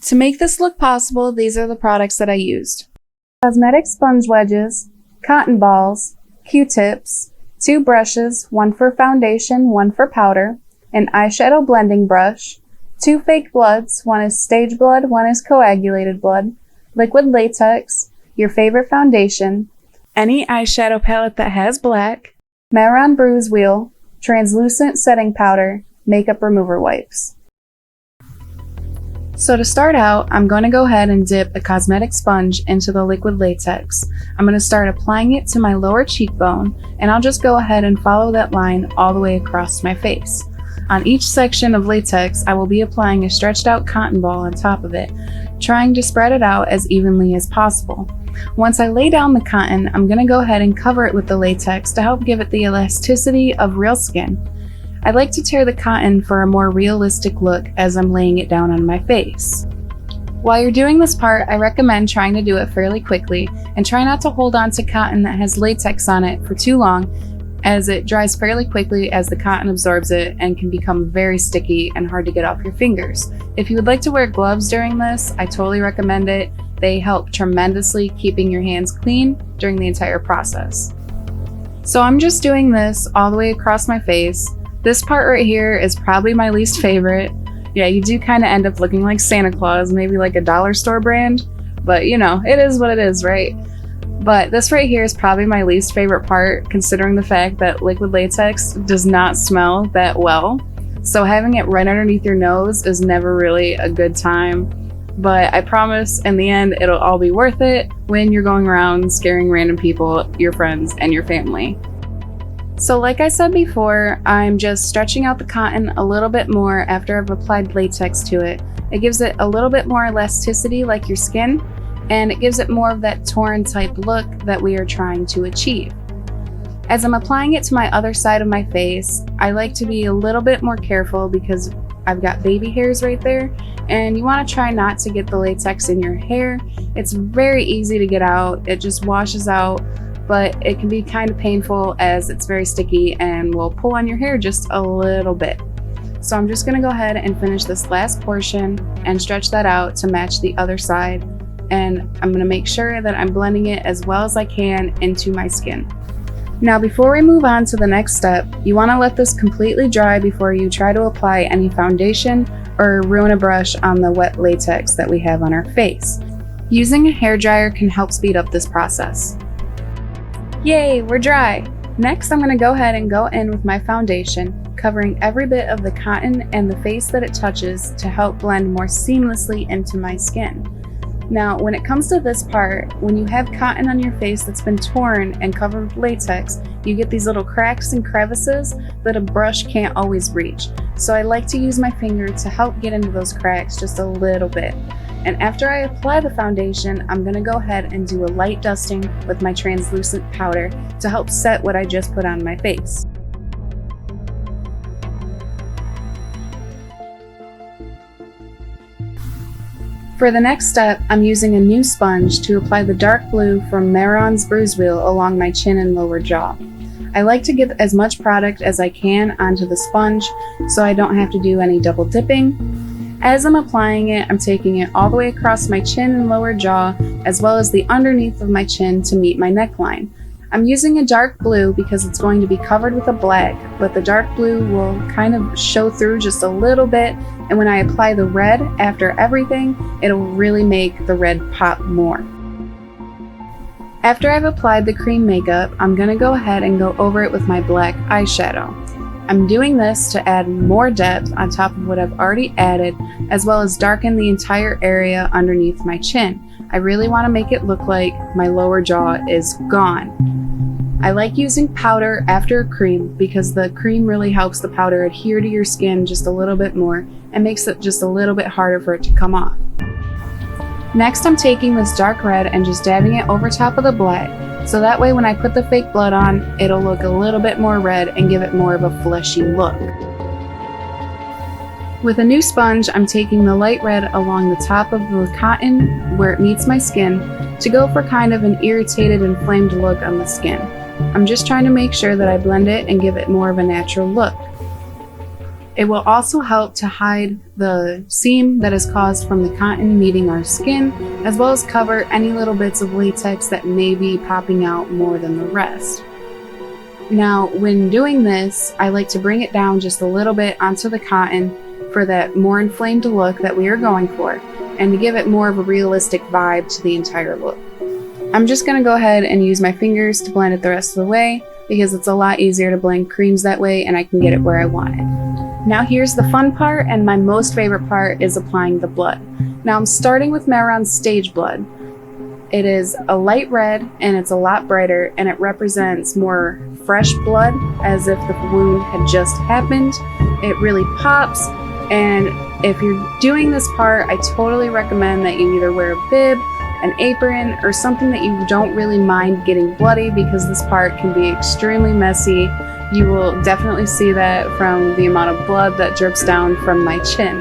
To make this look possible, these are the products that I used. Cosmetic Sponge wedges, cotton balls, Q-tips, 2 brushes, one for foundation, one for powder, an eyeshadow blending brush, 2 fake bloods, one is Stage Blood, one is Coagulated Blood, liquid latex, your favorite foundation, any eyeshadow palette that has black, Mehron Bruise Wheel, translucent setting powder, makeup remover wipes. So to start out, I'm going to go ahead and dip a cosmetic sponge into the liquid latex. I'm going to start applying it to my lower cheekbone, and I'll just go ahead and follow that line all the way across my face. On each section of latex, I will be applying a stretched out cotton ball on top of it, trying to spread it out as evenly as possible. Once I lay down the cotton, I'm going to go ahead and cover it with the latex to help give it the elasticity of real skin. I like to tear the cotton for a more realistic look as I'm laying it down on my face. While you're doing this part, I recommend trying to do it fairly quickly and try not to hold on to cotton that has latex on it for too long, as it dries fairly quickly as the cotton absorbs it and can become very sticky and hard to get off your fingers. If you would like to wear gloves during this, I totally recommend it. They help tremendously keeping your hands clean during the entire process. So I'm just doing this all the way across my face. This part right here is probably my least favorite. Yeah, you do kind of end up looking like Santa Claus, maybe like a dollar store brand, but you know, it is what it is, right? But this right here is probably my least favorite part, considering the fact that liquid latex does not smell that well. So having it right underneath your nose is never really a good time. But I promise in the end, it'll all be worth it when you're going around scaring random people, your friends, and your family. So like I said before, I'm just stretching out the cotton a little bit more after I've applied latex to it. It gives it a little bit more elasticity like your skin, and it gives it more of that torn type look that we are trying to achieve. As I'm applying it to my other side of my face, I like to be a little bit more careful because I've got baby hairs right there, and you want to try not to get the latex in your hair. It's very easy to get out, it just washes out, but it can be kind of painful as it's very sticky and will pull on your hair just a little bit. So I'm just gonna go ahead and finish this last portion and stretch that out to match the other side. And I'm gonna make sure that I'm blending it as well as I can into my skin. Now before we move on to the next step, you wanna let this completely dry before you try to apply any foundation or ruin a brush on the wet latex that we have on our face. Using a hairdryer can help speed up this process. Yay, we're dry! Next, I'm going to go ahead and go in with my foundation, covering every bit of the cotton and the face that it touches to help blend more seamlessly into my skin. Now, when it comes to this part, when you have cotton on your face that's been torn and covered with latex, you get these little cracks and crevices that a brush can't always reach. So I like to use my finger to help get into those cracks just a little bit. And after I apply the foundation, I'm going to go ahead and do a light dusting with my translucent powder to help set what I just put on my face. For the next step, I'm using a new sponge to apply the dark blue from Mehron's Bruise Wheel along my chin and lower jaw. I like to get as much product as I can onto the sponge so I don't have to do any double dipping. As I'm applying it, I'm taking it all the way across my chin and lower jaw, as well as the underneath of my chin to meet my neckline. I'm using a dark blue because it's going to be covered with a black, but the dark blue will kind of show through just a little bit, and when I apply the red after everything, it'll really make the red pop more. After I've applied the cream makeup, I'm going to go ahead and go over it with my black eyeshadow. I'm doing this to add more depth on top of what I've already added, as well as darken the entire area underneath my chin. I really want to make it look like my lower jaw is gone. I like using powder after a cream because the cream really helps the powder adhere to your skin just a little bit more and makes it just a little bit harder for it to come off. Next, I'm taking this dark red and just dabbing it over top of the black, so that way when I put the fake blood on, it'll look a little bit more red and give it more of a fleshy look. With a new sponge, I'm taking the light red along the top of the cotton where it meets my skin to go for kind of an irritated, inflamed look on the skin. I'm just trying to make sure that I blend it and give it more of a natural look. It will also help to hide the seam that is caused from the cotton meeting our skin, as well as cover any little bits of latex that may be popping out more than the rest. Now, when doing this, I like to bring it down just a little bit onto the cotton for that more inflamed look that we are going for, and to give it more of a realistic vibe to the entire look. I'm just going to go ahead and use my fingers to blend it the rest of the way, because it's a lot easier to blend creams that way and I can get it where I want it. Now here's the fun part, and my most favorite part is applying the blood. Now I'm starting with Mehron Stage Blood. It is a light red and it's a lot brighter, and it represents more fresh blood, as if the wound had just happened. It really pops, and if you're doing this part, I totally recommend that you either wear a bib, an apron, or something that you don't really mind getting bloody, because this part can be extremely messy. You will definitely see that from the amount of blood that drips down from my chin.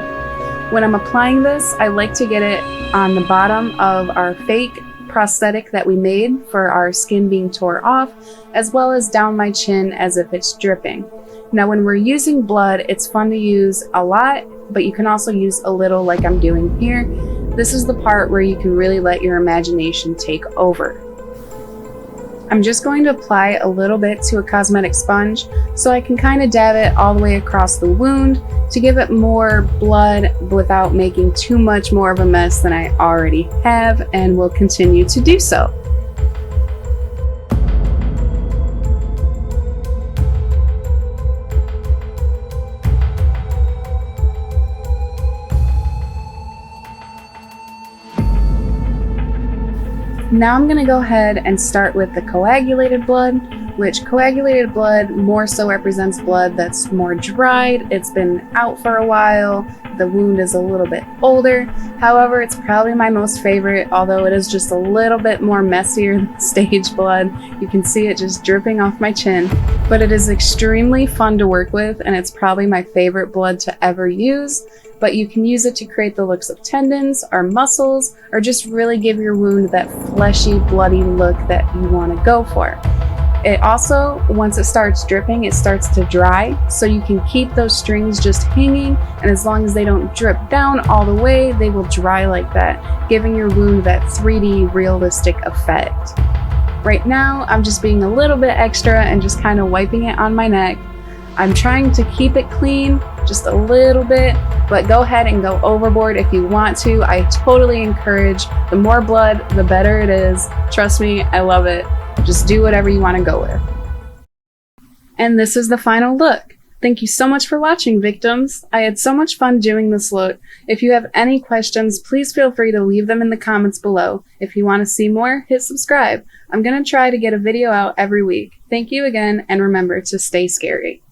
When I'm applying this, I like to get it on the bottom of our fake prosthetic that we made for our skin being tore off, as well as down my chin as if it's dripping. Now when we're using blood, it's fun to use a lot, but you can also use a little like I'm doing here. This is the part where you can really let your imagination take over. I'm just going to apply a little bit to a cosmetic sponge so I can kind of dab it all the way across the wound to give it more blood without making too much more of a mess than I already have, and will continue to do so. Now I'm going to go ahead and start with the coagulated blood, which coagulated blood more so represents blood that's more dried. It's been out for a while. The wound is a little bit older. However, it's probably my most favorite, although it is just a little bit more messier than stage blood. You can see it just dripping off my chin, but it is extremely fun to work with, and it's probably my favorite blood to ever use. But you can use it to create the looks of tendons or muscles, or just really give your wound that fleshy, bloody look that you want to go for. It also, once it starts dripping, it starts to dry, so you can keep those strings just hanging, and as long as they don't drip down all the way, they will dry like that, giving your wound that 3D realistic effect. Right now, I'm just being a little bit extra and just kind of wiping it on my neck. I'm trying to keep it clean, just a little bit, but go ahead and go overboard if you want to. I totally encourage, the more blood, the better it is. Trust me, I love it. Just do whatever you want to go with. And this is the final look. Thank you so much for watching, victims. I had so much fun doing this look. If you have any questions, please feel free to leave them in the comments below. If you want to see more, hit subscribe. I'm going to try to get a video out every week. Thank you again, and remember to stay scary.